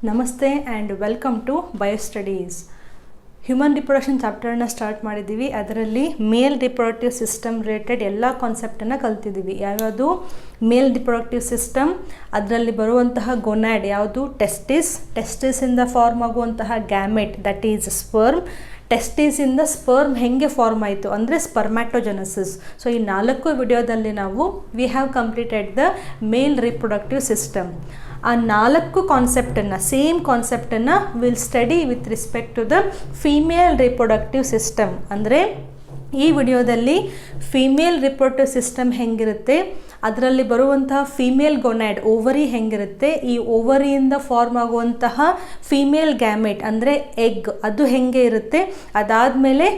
ನಮಸ್ತೆ and welcome to biostudies. Human reproduction ಚಾಪ್ಟರ್ನ start ಮಾಡಿದ್ದೀವಿ. ಅದರಲ್ಲಿ ಮೇಲ್ ರಿಪ್ರೊಡಕ್ಟಿವ್ ಸಿಸ್ಟಮ್ ರಿಲೇಟೆಡ್ ಎಲ್ಲ ಕಾನ್ಸೆಪ್ಟನ್ನು ಕಲ್ತಿದ್ದೀವಿ. ಯಾವ್ಯಾವುದು ಮೇಲ್ ರಿಪ್ರೊಡಕ್ಟಿವ್ ಸಿಸ್ಟಮ್, ಅದರಲ್ಲಿ ಬರುವಂತಹ ಗೊನ್ಯಾಡ್ ಯಾವುದು, ಟೆಸ್ಟಿಸಿಂದ ಫಾರ್ಮ್ ಆಗುವಂತಹ ಗ್ಯಾಮೆಟ್ ದಟ್ ಈಸ್ ಸ್ಪರ್ಮ್, ಟೆಸ್ಟಿಸಿಂದ ಸ್ಪರ್ಮ್ ಹೆಂಗೆ ಫಾರ್ಮ್ ಆಯಿತು ಅಂದರೆ ಸ್ಪರ್ಮ್ಯಾಟೋಜೆನೆಸಿಸ್. ಸೊ ಈ 4 ವಿಡಿಯೋದಲ್ಲಿ ನಾವು we have completed the male reproductive system. ಆ 4 ಕಾನ್ಸೆಪ್ಟನ್ನು ಸೇಮ್ ಕಾನ್ಸೆಪ್ಟನ್ನು will study with respect to the female reproductive system. ಅಂದರೆ ಈ ವಿಡಿಯೋದಲ್ಲಿ ಫೀಮೇಲ್ ರಿಪ್ರೊಡಕ್ಟಿವ್ ಸಿಸ್ಟಮ್ ಹೆಂಗಿರುತ್ತೆ, ಅದರಲ್ಲಿ ಬರುವಂತಹ ಫೀಮೇಲ್ ಗೊನ್ಯಾಡ್ ಓವರಿ ಹೆಂಗಿರುತ್ತೆ, ಈ ಓವರಿಯಿಂದ ಫಾರ್ಮ್ ಆಗುವಂತಹ ಫೀಮೇಲ್ ಗ್ಯಾಮೆಟ್ ಅಂದರೆ ಎಗ್ ಅದು ಹೆಂಗೆ ಇರುತ್ತೆ, ಅದಾದಮೇಲೆ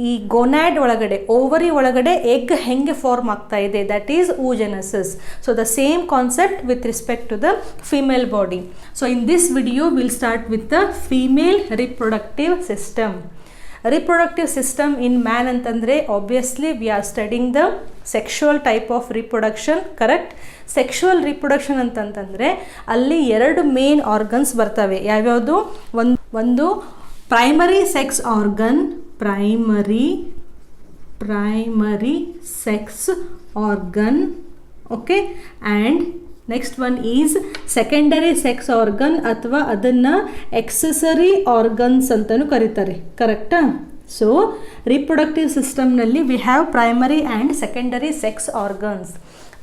ಈ ಗೊನ್ಯಾಡ್ ಒಳಗಡೆ ಓವರಿ ಒಳಗಡೆ ಎಗ್ ಹೆಂಗೆ ಫಾರ್ಮ್ ಆಗ್ತಾ ಇದೆ that is oogenesis. So the same concept with respect to the female body. So in this video will start with the female reproductive system. Reproductive system in man ಅಂತಂದರೆ obviously we are studying the sexual type of reproduction, correct? Sexual reproduction ಅಂತಂತಂದರೆ ಅಲ್ಲಿ 2 main organs ಬರ್ತವೆ. ಯಾವ್ಯಾವುದು? ಒಂದು primary sex organ, primary sex organ, okay, and next one is secondary sex organ ಅಥವಾ ಅದನ್ನು accessory organs ಅಂತಲೂ ಕರೀತಾರೆ, ಕರೆಕ್ಟಾ? ಸೊ ರಿಪ್ರೊಡಕ್ಟಿವ್ ಸಿಸ್ಟಮ್ನಲ್ಲಿ we have primary and secondary sex organs.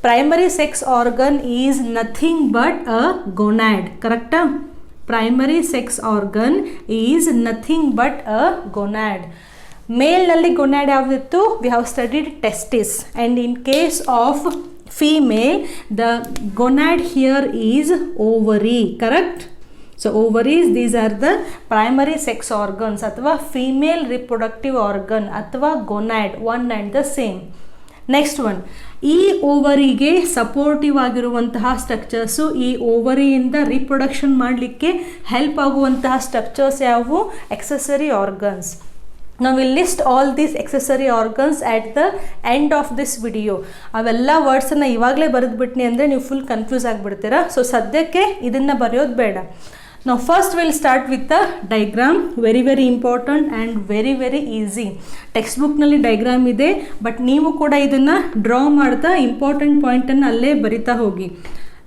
Primary sex organ is nothing but a gonad, ಕರೆಕ್ಟಾ? Primary sex organ is nothing but a gonad. ಮೇಲ್ನಲ್ಲಿ gonad ಯಾವುದಿತ್ತು? We have studied testis, and in case of female the gonad here is ovary, correct? So ovaries these are the primary sex organs ಅಥವಾ female reproductive organ ಅಥವಾ gonad, one and the same. Next one, ಈ ಓವರಿಗೆ supportive ಆಗಿರುವಂತಹ structures, ಈ ಓವರಿಯಿಂದ reproduction ಮಾಡಲಿಕ್ಕೆ help ಆಗುವಂತಹ structures ಯಾವುವು? Accessory organs. ನಾವು will list all these accessory organs at the end of this video. ಅವೆಲ್ಲ ವರ್ಡ್ಸನ್ನು ಇವಾಗಲೇ ಬರೆದ್ಬಿಟ್ನಿ ಅಂದರೆ ನೀವು ಫುಲ್ ಕನ್ಫ್ಯೂಸ್ ಆಗಿಬಿಡ್ತೀರಾ. ಸೊ ಸದ್ಯಕ್ಕೆ ಇದನ್ನು ಬರೆಯೋದು ಬೇಡ. ನಾವು first will start with the diagram. Very important and very easy. Text ಬುಕ್ನಲ್ಲಿ ಡೈಗ್ರಾಮ್ ಇದೆ, ಬಟ್ ನೀವು ಕೂಡ ಇದನ್ನು ಡ್ರಾ ಮಾಡ್ತಾ ಇಂಪಾರ್ಟೆಂಟ್ ಪಾಯಿಂಟನ್ನು ಅಲ್ಲೇ ಬರಿತಾ ಹೋಗಿ.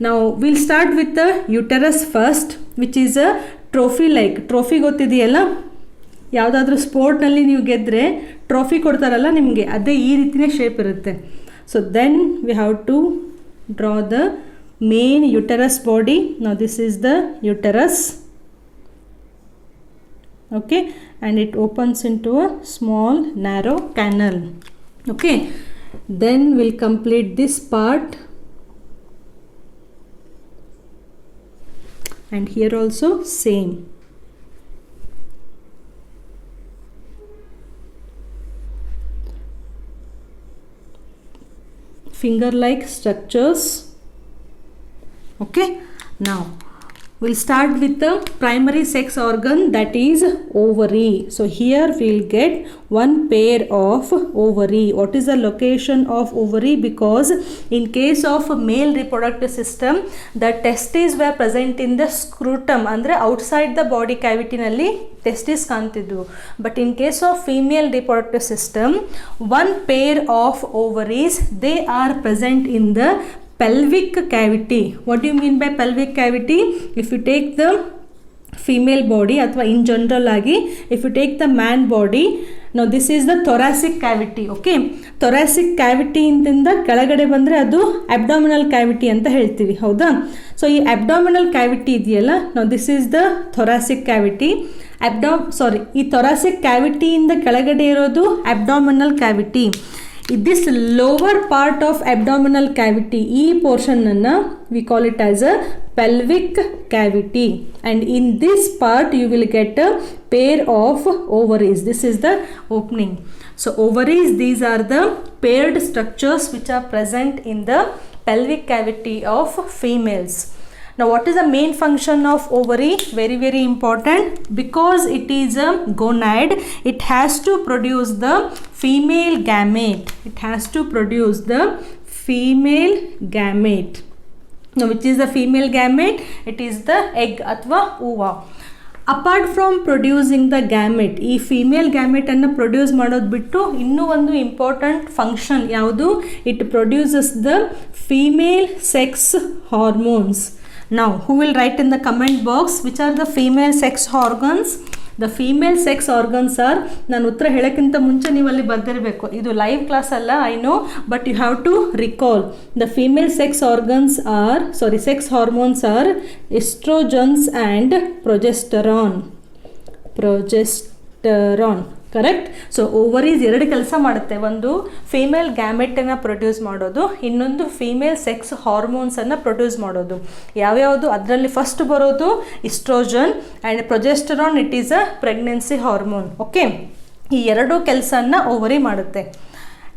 ನಾವು will start with the uterus first, which is a trophy like. Trophy ಗೊತ್ತಿದೆಯಲ್ಲ, ಯಾವುದಾದ್ರೂ ಸ್ಪೋರ್ಟ್ನಲ್ಲಿ ನೀವು ಗೆದ್ದರೆ ಟ್ರೋಫಿ ಕೊಡ್ತಾರಲ್ಲ ನಿಮಗೆ, ಅದೇ ಈ ರೀತಿಯೇ ಶೇಪ್ ಇರುತ್ತೆ. So then we have to draw the main uterus body. Now this is the uterus, okay, and it opens into a small narrow canal, okay. Then we'll complete this part, and here also same. Finger like structures. Okay, now we'll start with the primary sex organ, that is ovary. So here we'll get one pair of ovary. What is the location of ovary? Because in case of male reproductive system the testes were present in the scrotum, andre outside the body cavity nalli testes ಕಾಣ್ತಿದ್ವು. But in case of female reproductive system, one pair of ovaries, they are present in the pelvic cavity. What do you mean by pelvic cavity? If you take the female body ಅಥವಾ in general ಆಗಿ if you take the man body, now this is the thoracic cavity, okay. thoracic cavity ಇಂದ ಕೆಳಗಡೆ ಬಂದರೆ ಅದು abdominal cavity ಅಂತ ಹೇಳ್ತೀವಿ, ಹೌದಾ? So ಈ abdominal cavity ಇದೆಯಲ್ಲ, now this is the thoracic cavity. ಈ thoracic cavity ಇಂದ ಕೆಳಗಡೆ ಇರೋದು abdominal cavity. This lower part of abdominal cavity, ಈ portion ಅನ್ನು we call it as a pelvic cavity, and in this part you will get a pair of ovaries. This is the opening. So ovaries, these are the paired structures which are present in the pelvic cavity of females. Now what is the main function of ovary? Very important. Because it is a gonad, it has to produce the female gamete. It has to produce the female gamete. which is the female gamete, it is the egg ಅಥವಾ ova. Apart from producing the gamete, ಈ female ಗ್ಯಾಮೆಟನ್ನು produce ಮಾಡೋದು ಬಿಟ್ಟು ಇನ್ನೂ ಒಂದು important function ಯಾವುದು, it produces the female sex hormones. Now, who will write in the comment box which are the female sex organs? The female sex organs are, ನಾನು ಉತ್ತರ ಹೇಳೋಕ್ಕಿಂತ ಮುಂಚೆ ನೀವು ಅಲ್ಲಿ ಬರೆದಿರಬೇಕು, ಇದು ಲೈವ್ ಕ್ಲಾಸ್ ಅಲ್ಲ, I know, but you have to recall. The female sex organs are, sex hormones are estrogens and progesterone. Correct. So ovaries ಎರಡು ಕೆಲಸ ಮಾಡುತ್ತೆ, ಒಂದು ಫೀಮೇಲ್ ಗ್ಯಾಮೆಟನ್ನು ಪ್ರೊಡ್ಯೂಸ್ ಮಾಡೋದು, ಇನ್ನೊಂದು ಫೀಮೇಲ್ ಸೆಕ್ಸ್ ಹಾರ್ಮೋನ್ಸನ್ನು ಪ್ರೊಡ್ಯೂಸ್ ಮಾಡೋದು. ಯಾವ್ಯಾವುದು ಅದರಲ್ಲಿ ಫಸ್ಟ್ ಬರೋದು oestrogen and progesterone, it is a pregnancy hormone. Okay, ಈ ಎರಡೂ ಕೆಲಸನ ಓವರಿ ಮಾಡುತ್ತೆ.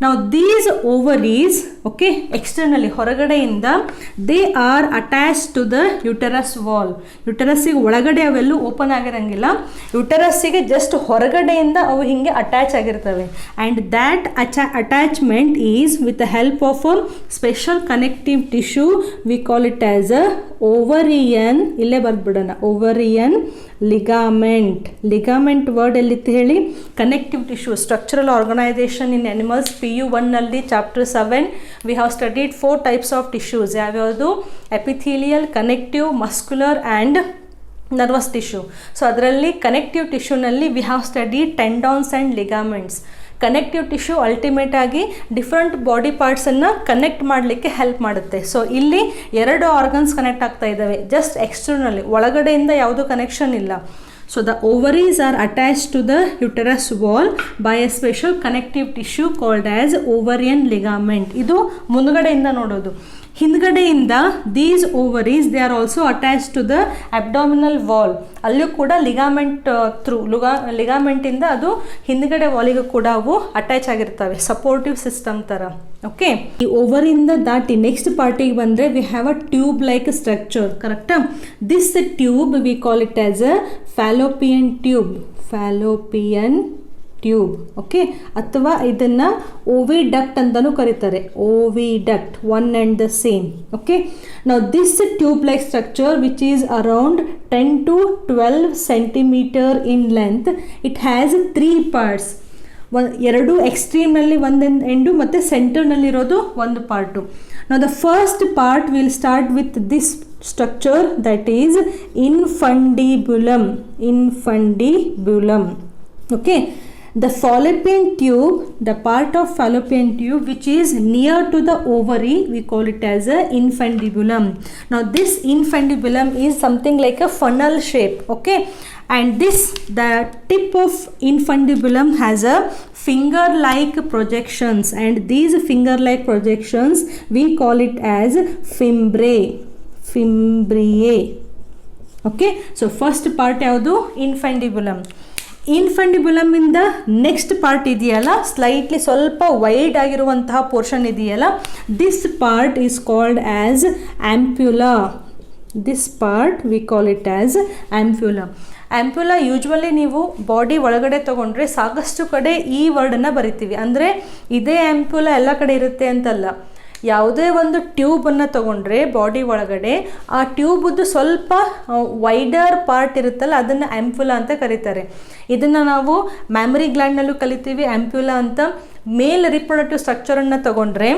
Now these ovaries, okay, externally ಹೊರಗಡೆಯಿಂದ they are attached to the uterus wall. ಯುಟರಸ್ಸಿಗೆ ಒಳಗಡೆ ಅವೆಲ್ಲೂ ಓಪನ್ ಆಗಿರಂಗಿಲ್ಲ, ಯುಟರಸ್ಸಿಗೆ ಜಸ್ಟ್ ಹೊರಗಡೆಯಿಂದ ಅವು ಹಿಂಗೆ ಅಟ್ಯಾಚ್ ಆಗಿರ್ತವೆ. And that attachment is with the help of a special connective tissue, we call it as a ovarian, ಇಲ್ಲೇ ಬರ್ಬಿಡೋಣ, ovarian ligament. Ligament word ಎಲ್ಲಿತ್ತು ಹೇಳಿ, connective tissue, structural organisation in animals, PU1 ನಲ್ಲಿ chapter 7 we have studied 4 types of tissues. ಯಾವ್ಯಾವುದು, epithelial, connective, muscular and nervous tissue. So ಅದರಲ್ಲಿ connective ಟಿಶ್ಯೂನಲ್ಲಿ we have studied tendons and ligaments. Connective tissue ultimate ಆಗಿ different body ಪಾರ್ಟ್ಸನ್ನು connect ಮಾಡಲಿಕ್ಕೆ help ಮಾಡುತ್ತೆ. So ಇಲ್ಲಿ ಎರಡು organs connect ಆಗ್ತಾ ಇದ್ದಾವೆ, ಜಸ್ಟ್ ಎಕ್ಸ್ಟರ್ನಲಿ, ಒಳಗಡೆಯಿಂದ ಯಾವುದೂ ಕನೆಕ್ಷನ್ ಇಲ್ಲ. So the ovaries are attached to the uterus wall by a special connective tissue called as ovarian ligament. ಇದು ಮುಂದ್ಗಡೆಯಿಂದ ನೋಡೋದು. ಹಿಂದ್ಗಡೆಯಿಂದ these ovaries, they are also attached to the abdominal wall. ಅಲ್ಲೂ ಕೂಡ ligament through ಲಿಗಾಮೆಂಟಿಂದ ಅದು ಹಿಂದ್ಗಡೆ ವಾಲಿಗೂ ಕೂಡ ಅವು attach ಆಗಿರ್ತವೆ, supportive system ಥರ. ಓಕೆ, ಈ ಓವರಿಂದ ದಾಟಿ ನೆಕ್ಸ್ಟ್ ಪಾರ್ಟಿಗೆ ಬಂದರೆ we have a tube like structure. ಕರೆಕ್ಟಾ? This tube we call it as a fallopian tube. Fallopian tube. Okay, ಅಥವಾ ಇದನ್ನು ಓವಿಡಕ್ಟ್ ಅಂತಲೂ ಕರೀತಾರೆ. Oviduct, one and the same. Okay, ನಾವು this tube like structure which is around 10 to 12 centimeter in length. It has 3 parts. ಎರಡು ಎಕ್ಸ್ಟ್ರೀಮ್ನಲ್ಲಿ ಒಂದು end ಮತ್ತು ಸೆಂಟರ್ನಲ್ಲಿರೋದು ಒಂದು part. ನಾವು the first part will start with this structure, that is infundibulum. Okay, the fallopian tube, the part of fallopian tube which is near to the ovary, we call it as a infundibulum. Now this infundibulum is something like a funnel shape. Okay, and the tip of infundibulum has a finger like projections, and these finger like projections we call it as fimbriae. Okay, so first part ಯಾವುದು, infundibulum. ಇನ್ಫಂಡಿಬ್ಯುಲಮಿಂದ next part ಇದೆಯಲ್ಲ, slightly ಸ್ವಲ್ಪ wide ಆಗಿರುವಂತಹ portion ಇದೆಯಲ್ಲ, this part is called as ampulla. This part we call it as ampulla. Ampulla usually ನೀವು body ಒಳಗಡೆ ತೊಗೊಂಡ್ರೆ ಸಾಕಷ್ಟು ಕಡೆ ಈ ವರ್ಡನ್ನು ಬರಿತೀವಿ, ಅಂದರೆ ಇದೇ ಆಂಪ್ಯುಲಾ ಎಲ್ಲ ಕಡೆ ಇರುತ್ತೆ ಅಂತಲ್ಲ. ಯಾವುದೇ ಒಂದು ಟ್ಯೂಬನ್ನು ತೊಗೊಂಡ್ರೆ ಬಾಡಿ ಒಳಗಡೆ ಆ ಟ್ಯೂಬದ್ದು ಸ್ವಲ್ಪ ವೈಡರ್ ಪಾರ್ಟ್ ಇರುತ್ತಲ್ಲ, ಅದನ್ನು ಆಂಪ್ಯುಲಾ ಅಂತ ಕರೀತಾರೆ. ಇದನ್ನು ನಾವು ಮ್ಯಾಮರಿ ಗ್ಲ್ಯಾಂಡ್ನಲ್ಲೂ ಕಲಿತೀವಿ ಆಂಪ್ಯುಲಾ ಅಂತ. ಮೇಲ್ ರಿಪ್ರೊಡಕ್ಟಿವ್ ಸ್ಟ್ರಕ್ಚರನ್ನು ತೊಗೊಂಡ್ರೆ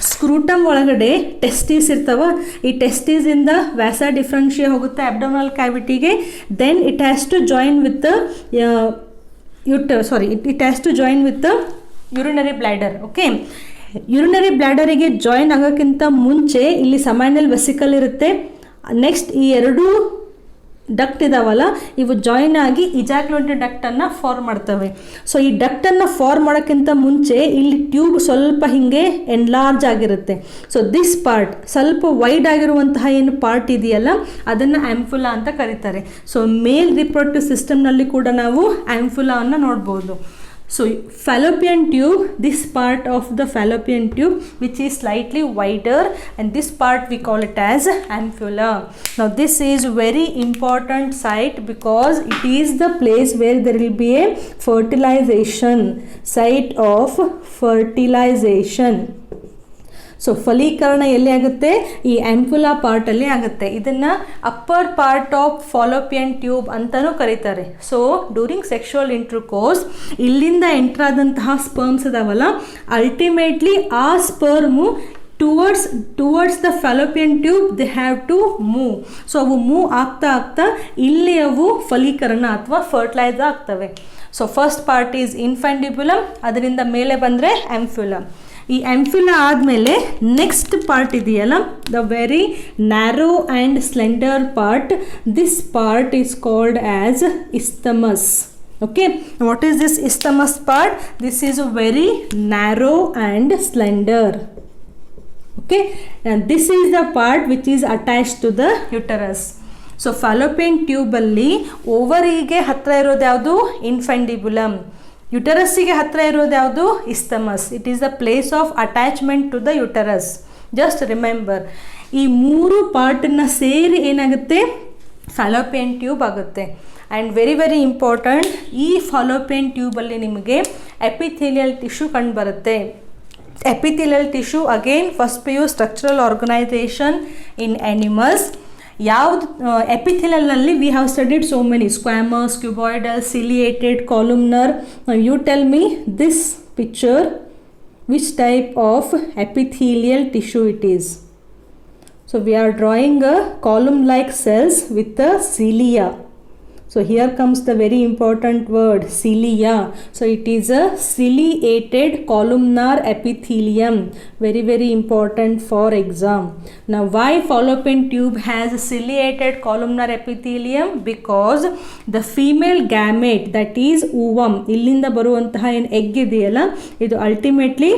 ಸ್ಕ್ರೂಟಮ್ ಒಳಗಡೆ ಟೆಸ್ಟೀಸ್ ಇರ್ತಾವ, ಈ ಟೆಸ್ಟೀಸಿಂದ ವ್ಯಾಸ ಡಿಫ್ರೆನ್ಷಿಯೇ ಹೋಗುತ್ತೆ ಅಬ್ಡೋಮಿನಲ್ ಕ್ಯಾವಿಟಿಗೆ. Then it has to join with it has to join with urinary bladder. Okay, urinary ಬ್ಲ್ಯಾಡರಿಗೆ ಜಾಯಿನ್ ಆಗೋಕ್ಕಿಂತ ಮುಂಚೆ ಇಲ್ಲಿ ಸಮಾನಲ್ ವೆಸಿಕಲ್ ಇರುತ್ತೆ. ನೆಕ್ಸ್ಟ್ ಈ ಎರಡೂ ಡಕ್ಟ್ ಇದಾವಲ್ಲ, ಇವು ಜಾಯಿನ್ ಆಗಿ ಇಜಾಕ್ಯುಲೇಟರಿ ಡಕ್ಟನ್ನು ಫಾರ್ಮ್ ಮಾಡ್ತವೆ. ಸೊ ಈ ಡಕ್ಟನ್ನು ಫಾರ್ಮ್ ಮಾಡೋಕ್ಕಿಂತ ಮುಂಚೆ ಇಲ್ಲಿ ಟ್ಯೂಬ್ ಸ್ವಲ್ಪ ಹೀಗೆ ಎನ್ಲಾರ್ಜ್ ಆಗಿರುತ್ತೆ. ಸೊ ದಿಸ್ ಪಾರ್ಟ್ ಸ್ವಲ್ಪ ವೈಡ್ ಆಗಿರುವಂತಹ ಏನು ಪಾರ್ಟ್ ಇದೆಯಲ್ಲ, ಅದನ್ನು ಆಂಪ್ಯುಲಾ ಅಂತ ಕರೀತಾರೆ. ಸೊ ಮೇಲ್ ರಿಪ್ರೊಡಕ್ಟಿವ್ ಸಿಸ್ಟಮ್ನಲ್ಲಿ ಕೂಡ ನಾವು ಆಂಪ್ಯುಲಾವನ್ನು ನೋಡ್ಬೋದು. So fallopian tube, this part of the fallopian tube which is slightly wider, and this part we call it as ampulla. Now this is very important site because it is the place where there will be a fertilization, site of fertilization. So ಫಲೀಕರಣ ಎಲ್ಲಿ ಆಗುತ್ತೆ? ಈ ampulla ಪಾರ್ಟಲ್ಲಿ ಆಗುತ್ತೆ. ಇದನ್ನು upper part of fallopian tube ಅಂತಲೂ ಕರೀತಾರೆ. So during sexual intercourse ಇಲ್ಲಿಂದ ಎಂಟರ್ ಆದಂತಹ ಸ್ಪರ್ಮ್ಸ್ ಇದಾವಲ್ಲ, ಅಲ್ಟಿಮೇಟ್ಲಿ ಆ sperm towards the fallopian tube they have to move. So ಅವು ಮೂವ್ ಆಗ್ತಾ ಇಲ್ಲಿ ಅವು ಫಲೀಕರಣ ಅಥವಾ ಫರ್ಟಿಲೈಸ್ ಆಗ್ತವೆ. So first part is infundibulum, ಅದರಿಂದ ಮೇಲೆ ಬಂದರೆ ಆಂಫ್ಯುಲಮ್. ಈ ಆಂಫ್ಯುಲಾ ಆದಮೇಲೆ ನೆಕ್ಸ್ಟ್ ಪಾರ್ಟ್ ಇದೆಯಲ್ಲ, the very narrow and slender part, this part is called as isthmus. Okay, what is this isthmus part? This is very narrow and slender. Okay, and this is the part which is attached to the uterus. So fallopian tube ಅಲ್ಲಿ ಓವರಿಗೆ ಹತ್ರ ಇರೋದು ಯಾವುದು? ಇನ್ಫಂಡಿಬ್ಯುಲಮ್. ಯುಟರಸ್ಸಿಗೆ ಹತ್ರ ಇರೋದು ಯಾವುದು? Isthmus. It is the place of attachment to the uterus. Just remember, ಈ ಮೂರು ಪಾರ್ಟನ್ನು ಸೇರಿ ಏನಾಗುತ್ತೆ? ಫಾಲೋಪಿಯನ್ ಟ್ಯೂಬ್ ಆಗುತ್ತೆ. ಆ್ಯಂಡ್ ವೆರಿ ಇಂಪಾರ್ಟೆಂಟ್, ಈ ಫಾಲೋಪಿಯನ್ ಟ್ಯೂಬಲ್ಲಿ ನಿಮಗೆ ಎಪಿಥೆಲಿಯಲ್ ಟಿಶ್ಯೂ ಕಂಡುಬರುತ್ತೆ. epithelial tissue again first PU structural organization in animals. ಯಾವ್ದು epithelial ನಲ್ಲಿ we have studied so many: squamous, cuboidal, ciliated, columnar. Now you tell me this picture, which type of epithelial tissue it is? So we are drawing a column like cells with the cilia. So here comes the very important word, cilia. So it is a ciliated columnar epithelium. Very important for exam. Now why fallopian tube has a ciliated columnar epithelium? Because the female gamete, that is ovum, illinda baruvantaha ಏನು egg ಇದೆಯಲ್ಲ, ಇದು ultimately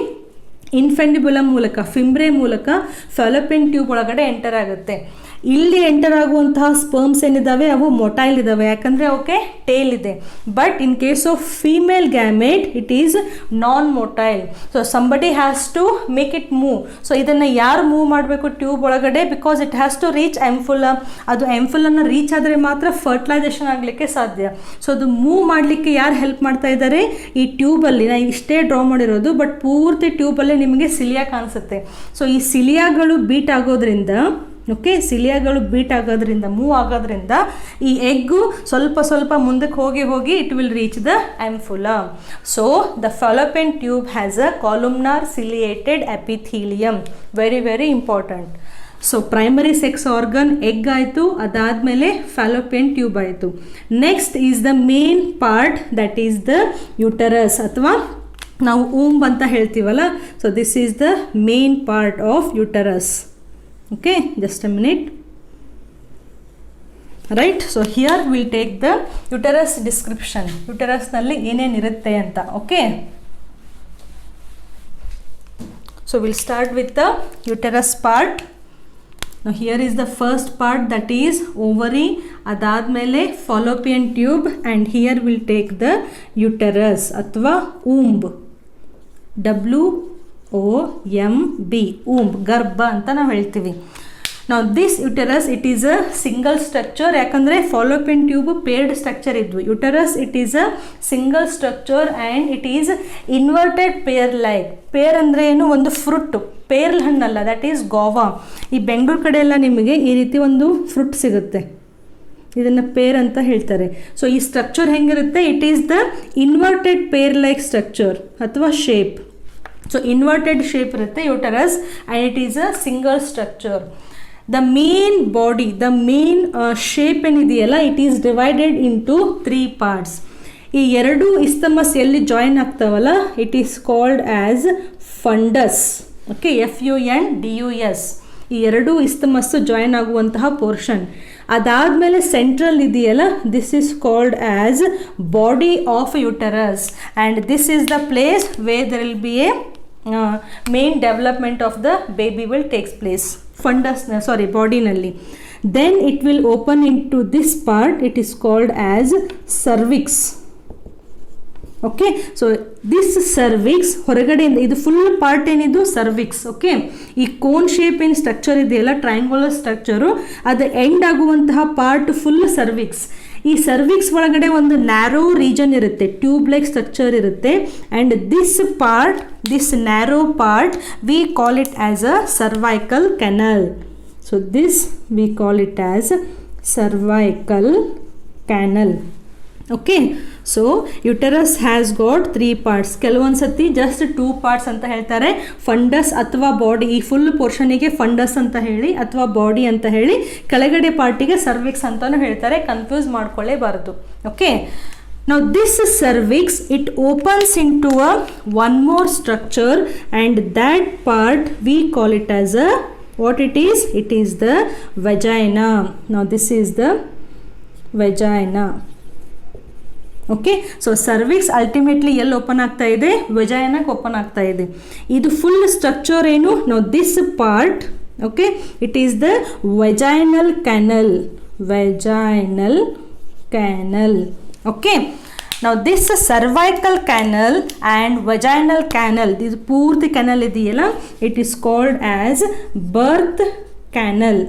ಇನ್ಫಂಡಿಬ್ಯುಲಮ್ ಮೂಲಕ, ಫಿಂಬ್ರೆ ಮೂಲಕ Fallopian tube ಒಳಗಡೆ enter ಆಗುತ್ತೆ. ಇಲ್ಲಿ enter ಆಗುವಂತಹ sperms ಏನಿದ್ದಾವೆ ಅವು ಮೊಟೈಲ್ ಇದ್ದಾವೆ, ಯಾಕಂದರೆ ಅವಕ್ಕೆ ಟೇಲ್ ಇದೆ. But in case of female gamete it is non motile. So somebody has to make it move. So ಇದನ್ನು ಯಾರು ಮೂವ್ ಮಾಡಬೇಕು ಟ್ಯೂಬ್ ಒಳಗಡೆ? Because it has to reach ampulla. ಅದು ಆಂಫುಲನ್ನು ರೀಚ್ ಆದರೆ ಮಾತ್ರ ಫರ್ಟಿಲೈಸೇಷನ್ ಆಗಲಿಕ್ಕೆ ಸಾಧ್ಯ. ಸೊ ಅದು ಮೂವ್ ಮಾಡಲಿಕ್ಕೆ ಯಾರು ಹೆಲ್ಪ್ ಮಾಡ್ತಾ ಇದ್ದಾರೆ? ಈ ಟ್ಯೂಬಲ್ಲಿ ನಾನು ಇಷ್ಟೇ ಡ್ರಾ ಮಾಡಿರೋದು, ಬಟ್ ಪೂರ್ತಿ ಟ್ಯೂಬಲ್ಲಿ ನಿಮಗೆ ಸಿಲಿಯಾ ಕಾಣಿಸುತ್ತೆ. ಸೊ ಈ ಸಿಲಿಯಾಗಳು ಬೀಟ್ ಆಗೋದ್ರಿಂದ, ಓಕೆ, ಸಿಲಿಯಾಗಳು ಬೀಟ್ ಆಗೋದ್ರಿಂದ, ಮೂವ್ ಆಗೋದ್ರಿಂದ ಈ ಎಗ್ಗು ಸ್ವಲ್ಪ ಮುಂದಕ್ಕೆ ಹೋಗಿ it will reach the ampulla. So the fallopian tube has a columnar ciliated epithelium. Very important. So primary sex organ egg ಆಯಿತು, ಅದಾದಮೇಲೆ ಫಾಲೋಪಿಯನ್ ಟ್ಯೂಬ್ ಆಯಿತು. Next is the main part, that is the uterus ಅಥವಾ ನಾವು womb ಅಂತ ಹೇಳ್ತೀವಲ್ಲ. So this is the main part of uterus. Okay, just a minute. Right, so here we'll take the uterus description. Uterus nalli ಏನೇನು ಇರುತ್ತೆ ಅಂತ. Okay, so we'll start with the uterus part. Now here is the first part, that is ovary, adadmele fallopian tube, and here we'll take the uterus ಅಥವಾ womb. WOMB, womb, ಗರ್ಭ ಅಂತ ನಾವು ಹೇಳ್ತೀವಿ. ನಾವು this uterus it is a single structure, ಯಾಕಂದರೆ fallopian tube paired structure ಇದ್ವು. Uterus it is a single structure and it is inverted pear like. Pear ಅಂದರೆ ಏನು? ಒಂದು ಫ್ರೂಟ್, ಪೇರ್ಲ್ ಹಣ್ಣಲ್ಲ, ದಟ್ ಈಸ್ ಗೋವಾ. ಈ ಬೆಂಗಳೂರು ಕಡೆ ಎಲ್ಲ ನಿಮಗೆ ಈ ರೀತಿ ಒಂದು ಫ್ರೂಟ್ ಸಿಗುತ್ತೆ, ಇದನ್ನು ಪೇರ್ ಅಂತ ಹೇಳ್ತಾರೆ. ಸೊ ಈ ಸ್ಟ್ರಕ್ಚರ್ ಹೆಂಗಿರುತ್ತೆ? It is the inverted pear like structure ಅಥವಾ ಶೇಪ್. ಸೊ ಇನ್ವರ್ಟೆಡ್ ಶೇಪ್ ಇರುತ್ತೆ uterus and it is a single structure. The main body, the main shape ಏನಿದೆಯಲ್ಲ, it is divided into 3 parts. ಈ ಎರಡು isthmus ಎಲ್ಲಿ join ಆಗ್ತಾವಲ್ಲ, it is called as fundus. Okay, FUNDUS. ಈ ಎರಡು isthmus join ಆಗುವಂತಹ portion. ಅದಾದಮೇಲೆ ಸೆಂಟ್ರಲ್ ಇದೆಯಲ್ಲ, this is called as body of uterus and this is the place where there will be a main development of the baby will takes place. ಬಾಡಿನಲ್ಲಿ. Then it will open into this part, it is called as cervix. Okay, so this cervix ಹೊರಗಡೆಯಿಂದ ಇದು full part ಏನಿದು cervix. Okay, ಈ cone shape ಏನು structure ಇದೆಯಲ್ಲ, triangular structure, ಅದು end ಆಗುವಂತಹ part full cervix. ಈ ಸರ್ವಿಕ್ಸ್ ಒಳಗಡೆ ಒಂದು ನ್ಯಾರೋ ರೀಜನ್ ಇರುತ್ತೆ, ಟ್ಯೂಬ್ ಲೈಕ್ ಸ್ಟ್ರಕ್ಚರ್ ಇರುತ್ತೆ. And this narrow part we call it as a cervical canal. So this we call it as cervical canal. Okay, so uterus has got 3 parts. ಕೆಲವೊಂದು ಸತಿ just 2 parts ಅಂತ ಹೇಳ್ತಾರೆ. Fundus ಅಥವಾ body, ಈ full ಪೋರ್ಷನಿಗೆ fundus ಅಂತ ಹೇಳಿ ಅಥವಾ body ಅಂತ ಹೇಳಿ, ಕೆಳಗಡೆ ಪಾರ್ಟಿಗೆ ಸರ್ವಿಕ್ಸ್ ಅಂತಲೂ ಹೇಳ್ತಾರೆ. ಕನ್ಫ್ಯೂಸ್ ಮಾಡ್ಕೊಳ್ಳೇಬಾರದು. Okay, now this cervix, it opens into one more structure, and that part we call it as a, what it is? It is the vagina. Now this is the vagina. Okay, so cervix ultimately ಎಲ್ಲಿ open ಆಗ್ತಾ ಇದೆ? ವೆಜೈನಾಗೆ open ಆಗ್ತಾ ಇದೆ. ಇದು full structure ಏನು? ನಾವು this part, okay, it is the vaginal canal. Vaginal canal. Okay, ನಾವು this cervical canal and vaginal canal, ಇದು ಪೂರ್ತಿ ಕ್ಯಾನಲ್ ಇದೆಯಲ್ಲ, it is called as birth canal.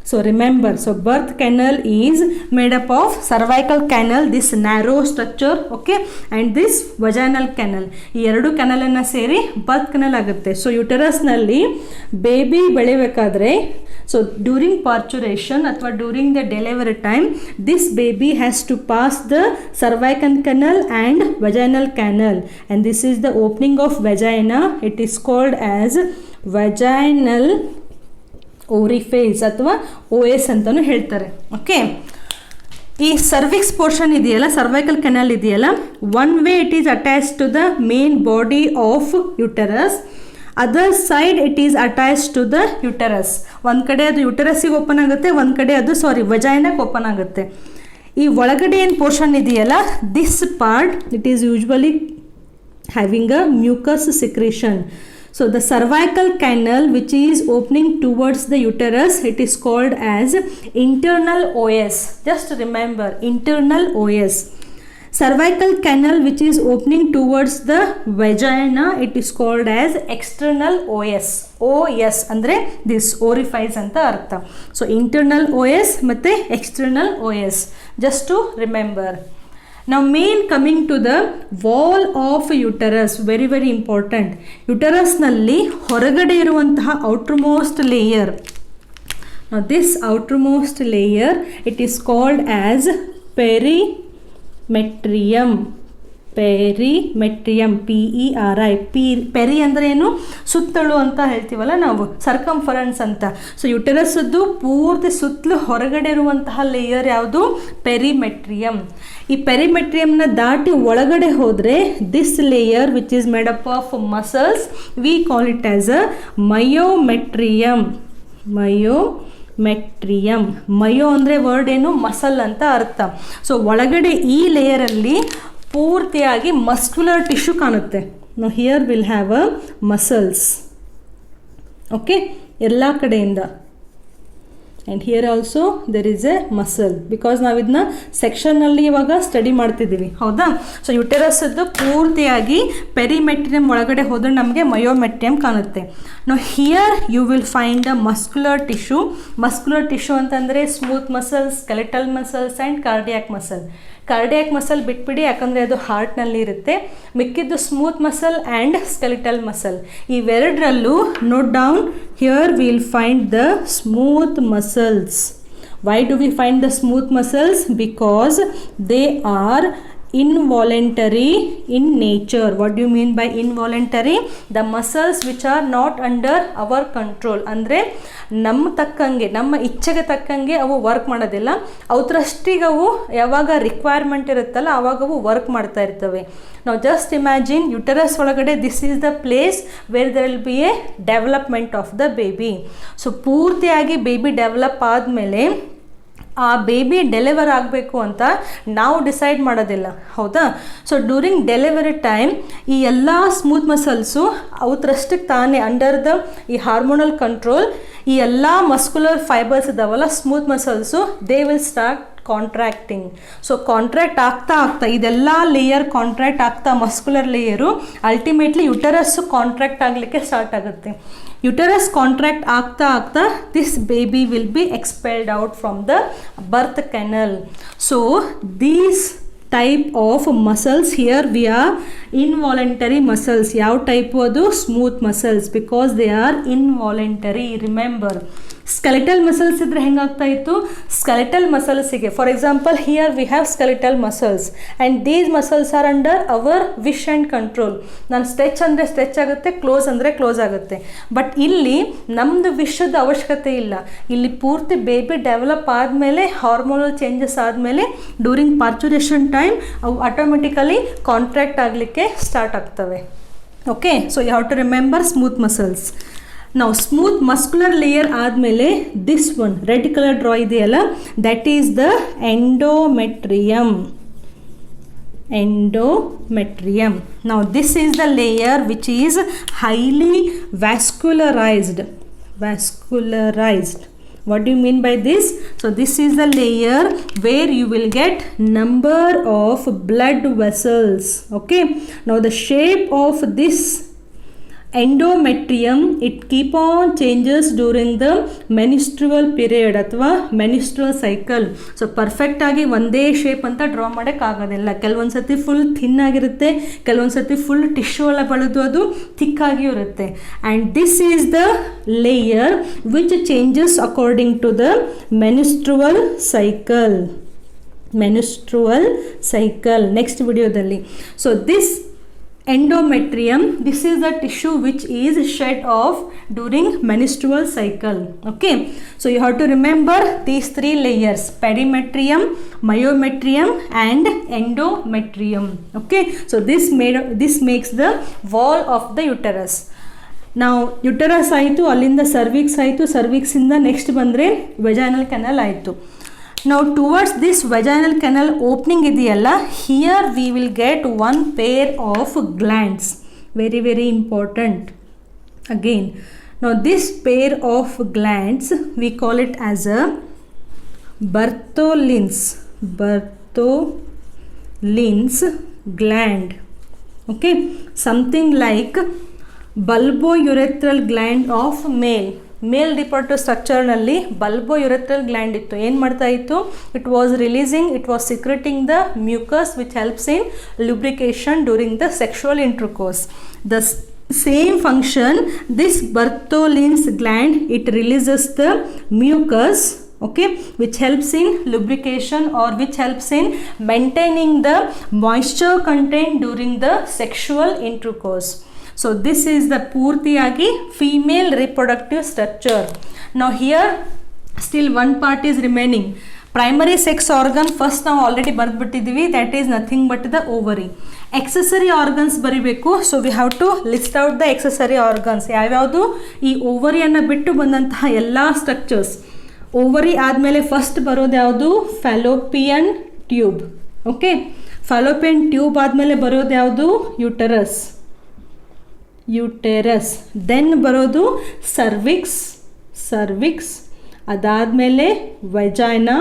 So remember, so birth canal is made up of cervical canal, this narrow structure, okay, and this vaginal canal. ಈ ಎರಡು ಕ್ಯಾನಲನ್ನು ಸೇರಿ birth canal ಆಗುತ್ತೆ. So ಯುಟರಸ್ನಲ್ಲಿ baby ಬೆಳಿಬೇಕಾದ್ರೆ, ಸೊ ಡ್ಯೂರಿಂಗ್ ಪಾರ್ಚುರೇಷನ್ ಅಥವಾ during the delivery time, this baby has to pass the cervical canal and vaginal canal, and this is the opening of vagina. It is called as vaginal orifice ಅಥವಾ OS ಅಂತಲೂ ಹೇಳ್ತಾರೆ. Okay, ಈ cervix portion ಇದೆಯಲ್ಲ, cervical canal ಇದೆಯಲ್ಲ, one way it is attach to the main body of uterus, other side it is attach to the uterus. ಒಂದು ಕಡೆ ಅದು ಯುಟರಸ್ಸಿಗೆ open ಆಗುತ್ತೆ, ಒಂದು ಕಡೆ ಅದು ವಜೈನಾಗೆ ಓಪನ್ ಆಗುತ್ತೆ. ಈ ಒಳಗಡೆ ಏನು ಪೋರ್ಷನ್ ಇದೆಯಲ್ಲ, this part it is usually having a mucus secretion. So the cervical canal which is opening towards the uterus, it is called as internal OS. Just remember, internal OS. Cervical canal which is opening towards the vagina, it is called as external OS. OS ಅಂದರೆ this orifice ಅಂತ ಅರ್ಥ. So internal OS ಮತ್ತು external OS, just to remember. Now main coming to the wall of uterus, very very important. Uterus ನಲ್ಲಿ ಹೊರಗಡೆ ಇರುವಂತಹ outermost layer. Now this outermost layer, it is called as perimetrium. Perimetrium, PERI. Peri ಅಂದರೆ ಏನು? ಸುತ್ತಳು ಅಂತ ಹೇಳ್ತೀವಲ್ಲ ನಾವು, circumference ಅಂತ. So ಯುಟರಸ್ದು ಪೂರ್ತಿ ಸುತ್ತಲೂ ಹೊರಗಡೆ ಇರುವಂತಹ ಲೇಯರ್ ಯಾವುದು? ಪೆರಿಮೆಟ್ರಿಯಂ. ಈ ಪೆರಿಮೆಟ್ರಿಯಂನ ದಾಟಿ ಒಳಗಡೆ ಹೋದರೆ this layer which is made up of muscles, we call it as a myometrium. Myo ಅಂದರೆ ವರ್ಡ್ ಏನು? ಮಸಲ್ ಅಂತ ಅರ್ಥ. ಸೊ ಒಳಗಡೆ ಈ ಲೇಯರಲ್ಲಿ ಪೂರ್ತಿಯಾಗಿ ಮಸ್ಕ್ಯುಲರ್ ಟಿಶ್ಯೂ ಕಾಣುತ್ತೆ. ನಾವು here will have a muscles, okay, ಎಲ್ಲ ಕಡೆಯಿಂದ. And here also there is A muscle, because ನಾವು ಇದನ್ನ ಸೆಕ್ಷನ್ನಲ್ಲಿ ಇವಾಗ ಸ್ಟಡಿ ಮಾಡ್ತಿದ್ದೀವಿ, ಹೌದಾ? ಸೊ ಯುಟೆರಸ್ದು ಪೂರ್ತಿಯಾಗಿ ಪೆರಿಮೆಟ್ರಿಯಂ ಒಳಗಡೆ ಹೋದರೆ ನಮಗೆ ಮಯೋಮೆಟ್ರಿಯಂ ಕಾಣುತ್ತೆ. ನಾವು here you will find a muscular tissue. Muscular tissue ಅಂತಂದರೆ smooth muscles, skeletal muscles and cardiac muscle. Cardiac muscle ಬಿಟ್ಬಿಡಿ, ಯಾಕಂದರೆ ಅದು ಹಾರ್ಟ್ನಲ್ಲಿ ಇರುತ್ತೆ. ಮಿಕ್ಕಿದ್ದು smooth muscle and skeletal muscle. ಇವೆರಡರಲ್ಲೂ note down, here will find the smooth muscles. Why do we find the smooth muscles? Because they are involuntary in nature. What do you mean by involuntary? The muscles which are not under our control. ಅಂದರೆ ನಮ್ಮ ತಕ್ಕಂಗೆ, ನಮ್ಮ ಇಚ್ಛೆಗೆ ತಕ್ಕಂಗೆ ಅವು work ಮಾಡೋದಿಲ್ಲ. ಅವತ್ರಷ್ಟಿಗೆ ಅವು ಯಾವಾಗ requirement ಇರುತ್ತಲ್ಲ ಆವಾಗ ಅವು ವರ್ಕ್ ಮಾಡ್ತಾ ಇರ್ತವೆ. ನಾವು ಜಸ್ಟ್ ಇಮ್ಯಾಜಿನ್, ಯುಟರಸ್ ಒಳಗಡೆ this is the place where there will be a development of the baby. So ಪೂರ್ತಿಯಾಗಿ ಬೇಬಿ ಡೆವಲಪ್ ಆದಮೇಲೆ ಆ ಬೇಬಿ ಡೆಲಿವರ್ ಆಗಬೇಕು ಅಂತ ನಾವು ಡಿಸೈಡ್ ಮಾಡೋದಿಲ್ಲ, ಹೌದಾ? ಸೊ ಡ್ಯೂರಿಂಗ್ ಡೆಲಿವರಿ ಟೈಮ್ ಈ ಎಲ್ಲ ಸ್ಮೂತ್ ಮಸಲ್ಸು ಅವತ್ರಷ್ಟಕ್ಕೆ ತಾನೇ ಅಂಡರ್ ದ ಈ ಹಾರ್ಮೋನಲ್ ಕಂಟ್ರೋಲ್, ಈ ಎಲ್ಲ ಮಸ್ಕ್ಯುಲರ್ ಫೈಬರ್ಸ್ ಇದ್ದಾವಲ್ಲ smooth muscles, they will start contracting. So contract ಆಗ್ತಾ ಆಗ್ತಾ ಇದೆಲ್ಲ ಲೇಯರ್ ಕಾಂಟ್ರಾಕ್ಟ್ ಆಗ್ತಾ muscular layer ultimately uterus contract ಆಗಲಿಕ್ಕೆ ಸ್ಟಾರ್ಟ್ ಆಗುತ್ತೆ. ಯುಟರಸ್ ಕಾಂಟ್ರಾಕ್ಟ್ ಆಗ್ತಾ ಆಗ್ತಾ this baby will be expelled out from the birth canal. So these type of muscles here we are involuntary muscles. ಯಾವ type ಅದು? Smooth muscles, because they are involuntary. Remember, skeletal muscles ಇದ್ರೆ ಹೆಂಗಾಗ್ತಾ ಇತ್ತು? Skeletal ಮಸಲ್ಸಿಗೆ for example here we have skeletal muscles and these muscles are under our wish and control. ನಾನು stretch ಅಂದರೆ stretch ಆಗುತ್ತೆ, close ಅಂದರೆ ಕ್ಲೋಸ್ ಆಗುತ್ತೆ. ಬಟ್ ಇಲ್ಲಿ ನಮ್ಮದು ವಿಷದ ಅವಶ್ಯಕತೆ ಇಲ್ಲ. ಇಲ್ಲಿ ಪೂರ್ತಿ ಬೇಬಿ ಡೆವಲಪ್ ಆದಮೇಲೆ, ಹಾರ್ಮೋನಲ್ ಚೇಂಜಸ್ ಆದಮೇಲೆ ಡ್ಯೂರಿಂಗ್ ಪಾರ್ಚುರೇಷನ್ ಟೈಮ್ ಅವು ಆಟೋಮೆಟಿಕಲಿ ಕಾಂಟ್ರಾಕ್ಟ್ ಆಗಲಿಕ್ಕೆ ಸ್ಟಾರ್ಟ್ ಆಗ್ತವೆ. Okay, so you have to remember smooth muscles. ನಾವು ಸ್ಮೂತ್ ಮಸ್ಕ್ಯುಲರ್ ಲೇಯರ್ ಆದಮೇಲೆ this one red colour draw ಇದೆಯಲ್ಲ, that is the endometrium. Endometrium. Now this is the layer which is highly vascularized. What do you mean by this? So this is the layer where you will get number of blood vessels. Okay, now the shape of this endometrium, it keep on changes during the menstrual period ಅಥವಾ menstrual cycle. So perfect ಆಗಿ ಒಂದೇ shape ಅಂತ draw ಮಾಡೋಕ್ಕಾಗೋದಿಲ್ಲ. ಕೆಲವೊಂದು ಸತಿ full thin ಆಗಿರುತ್ತೆ, ಕೆಲವೊಂದು ಸತಿ ಫುಲ್ ಟಿಶ್ಯೂ ಎಲ್ಲ ಬೆಳೆದು ಅದು ಥಿಕ್ ಆಗಿಯೂ ಇರುತ್ತೆ. And this is the layer which changes according to the menstrual cycle. Next ವಿಡಿಯೋದಲ್ಲಿ. So this endometrium, this is the tissue which is shed off during menstrual cycle. Okay, so you have to remember these three layers: perimetrium, myometrium and endometrium. Okay, so this makes the wall of the uterus. ನಾವು uterus ಆಯಿತು, ಅಲ್ಲಿಂದ cervix ಆಯಿತು, ಸರ್ವಿಕ್ಸಿಂದ next ಬಂದರೆ vaginal kennel ಆಯಿತು. Now towards this vaginal canal opening ಇದೆಯಲ್ಲ, here we will get one pair of glands. Very very important. Again, now this pair of glands we call it as a Bartholin's gland. Okay, something like bulbourethral gland of male reproductive ಸ್ಟ್ರಕ್ಚರ್ನಲ್ಲಿ bulbourethral gland ಇತ್ತು. ಏನು ಮಾಡ್ತಾ ಇತ್ತು? It was secreting the mucus which helps in lubrication during the sexual intercourse. The same function this Bartholin's gland, it releases the mucus, okay, which helps in lubrication or which helps in maintaining the moisture content during the sexual intercourse. So this is the ಪೂರ್ತಿಯಾಗಿ female reproductive structure. Now here still one part is remaining. Primary sex organ first ನಾವು already ಬರೆದ್ಬಿಟ್ಟಿದ್ದೀವಿ, that is nothing but the ovary. Accessory organs ಬರಿಬೇಕು. So we have to list out the accessory organs. ಯಾವ್ಯಾವುದು? ಈ ಓವರಿಯನ್ನು ಬಿಟ್ಟು ಬಂದಂತಹ ಎಲ್ಲ structures. Ovary ಆದಮೇಲೆ first ಬರೋದು ಯಾವುದು? Fallopian tube. Okay, fallopian tube ಆದಮೇಲೆ ಬರೋದು ಯಾವುದು? ಯುಟರಸ್. ದೆನ್ ಬರೋದು ಸರ್ವಿಕ್ಸ್, ಅದಾದಮೇಲೆ vagina.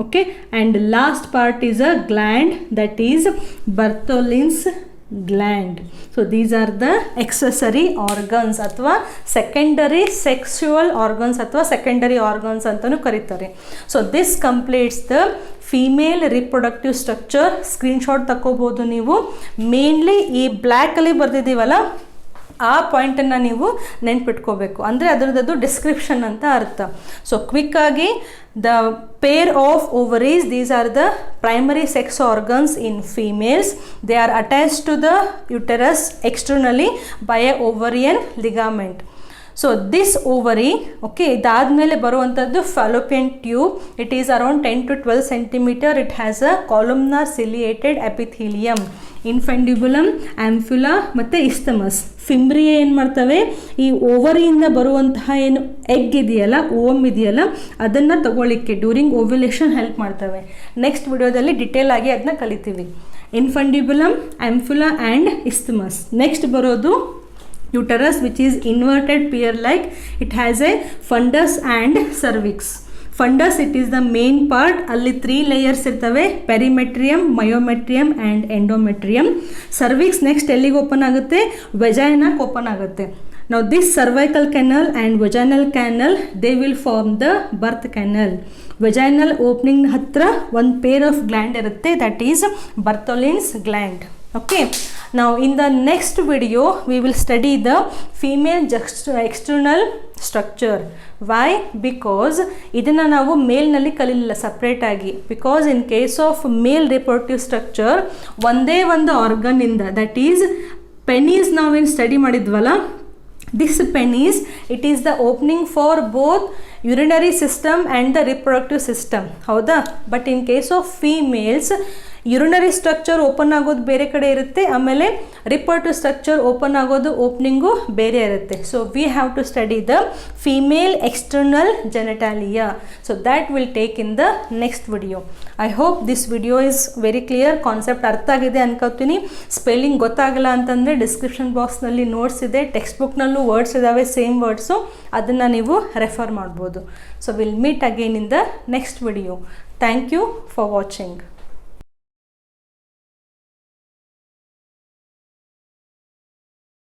Okay, and last part is a gland, that is Bartholin's gland. So these are the accessory organs ಅಥವಾ ಸೆಕೆಂಡರಿ ಸೆಕ್ಸುವಲ್ ಆರ್ಗನ್ಸ್ ಅಥವಾ ಸೆಕೆಂಡರಿ ಆರ್ಗನ್ಸ್ ಅಂತಲೂ ಕರೀತಾರೆ. So this completes the female reproductive structure. Screenshot ತಗೋಬೋದು ನೀವು. Mainly ಈ ಬ್ಲ್ಯಾಕಲ್ಲಿ ಬರೆದಿದ್ದೀವಲ್ಲ, ಆ ಪಾಯಿಂಟನ್ನು ನೀವು ನೆನ್ಪಿಟ್ಕೋಬೇಕು. ಅಂದರೆ ಅದರದ್ದು ಡಿಸ್ಕ್ರಿಪ್ಷನ್ ಅಂತ ಅರ್ಥ. ಸೊ ಕ್ವಿಕ್ಕಾಗಿ, the pair of ovaries, these are the primary sex organs in females. They are attached to the uterus externally by a ovarian ligament. So this ovary, okay, ಇದಾದಮೇಲೆ ಬರುವಂಥದ್ದು fallopian tube. It is around 10 to 12 centimeter. It has a columnar ciliated epithelium. ಇನ್ಫೆಂಡ್ಯುಬುಲಮ್, ಆಂಫ್ಯುಲಾ ಮತ್ತು ಇಸ್ತಮಸ್. ಫಿಂಬ್ರಿಯೆ ಏನು ಮಾಡ್ತವೆ? ಈ ಓವರಿಯಿಂದ ಬರುವಂತಹ ಏನು egg ಇದೆಯಲ್ಲ, ohm ಇದೆಯಲ್ಲ, ಅದನ್ನು ತಗೊಳ್ಳಿಕ್ಕೆ ಡ್ಯೂರಿಂಗ್ ಓವ್ಯುಲೇಷನ್ ಹೆಲ್ಪ್ ಮಾಡ್ತವೆ. ನೆಕ್ಸ್ಟ್ ವಿಡಿಯೋದಲ್ಲಿ ಡಿಟೇಲ್ ಆಗಿ ಅದನ್ನ ಕಲಿತೀವಿ. ಇನ್ಫೆಂಡ್ಯುಬುಲಮ್, ಆಂಫ್ಯುಲಾ ಆ್ಯಂಡ್ ಇಸ್ತಮಸ್. ನೆಕ್ಸ್ಟ್ ಬರೋದು uterus, which is inverted pear like. It has a fundus and cervix. Fundus it is the main part. ಅಲ್ಲಿ 3 ಲೇಯರ್ಸ್ ಇರ್ತವೆ, ಪೆರಿಮೆಟ್ರಿಯಮ್, ಮಯೋಮೆಟ್ರಿಯಮ್ ಆ್ಯಂಡ್ ಎಂಡೋಮೆಟ್ರಿಯಮ್. ಸರ್ವಿಕ್ಸ್ ನೆಕ್ಸ್ಟ್ ಎಲ್ಲಿಗೆ ಓಪನ್ ಆಗುತ್ತೆ? ವೆಜೈನಾಗೆ ಓಪನ್ ಆಗುತ್ತೆ. Now this cervical canal and vaginal canal, they will form the birth canal. Vaginal opening ಹತ್ರ ಒಂದು pair of gland ಇರುತ್ತೆ, that is Bartholin's gland. Okay, now in the next video we will study the female external structure. Why? Because ಇದನ್ನು ನಾವು ಮೇಲ್ನಲ್ಲಿ ಕಲಿಲಿಲ್ಲ separate ಆಗಿ. Because in case of male reproductive structure ಒಂದೇ ಒಂದು ಆರ್ಗನ್ನಿಂದ, that is penis ನಾವೇನು study ಮಾಡಿದ್ವಲ್ಲ, this penis, it is the opening for both urinary system and the reproductive system. ಹೌದಾ? But in case of females urinary structure open ಆಗೋದು ಬೇರೆ ಕಡೆ ಇರುತ್ತೆ, ಆಮೇಲೆ reproductive structure open ಆಗೋದು ಓಪನಿಂಗು ಬೇರೆ ಇರುತ್ತೆ. So we have to study the female external genitalia. So that will take in the next video. I hope this video is very clear. Concept ಅರ್ಥ ಆಗಿದೆ ಅನ್ಕೋತೀನಿ. ಸ್ಪೆಲ್ಲಿಂಗ್ ಗೊತ್ತಾಗಲ್ಲ ಅಂತಂದರೆ ಡಿಸ್ಕ್ರಿಪ್ಷನ್ ಬಾಕ್ಸ್ನಲ್ಲಿ notes ಇದೆ, ಟೆಕ್ಸ್ಟ್ ಬುಕ್ನಲ್ಲೂ ವರ್ಡ್ಸ್ ಇದ್ದಾವೆ, ಸೇಮ್ ವರ್ಡ್ಸು, ಅದನ್ನು ನೀವು ರೆಫರ್ ಮಾಡ್ಬೋದು. So will meet again in the next video. Thank you for watching.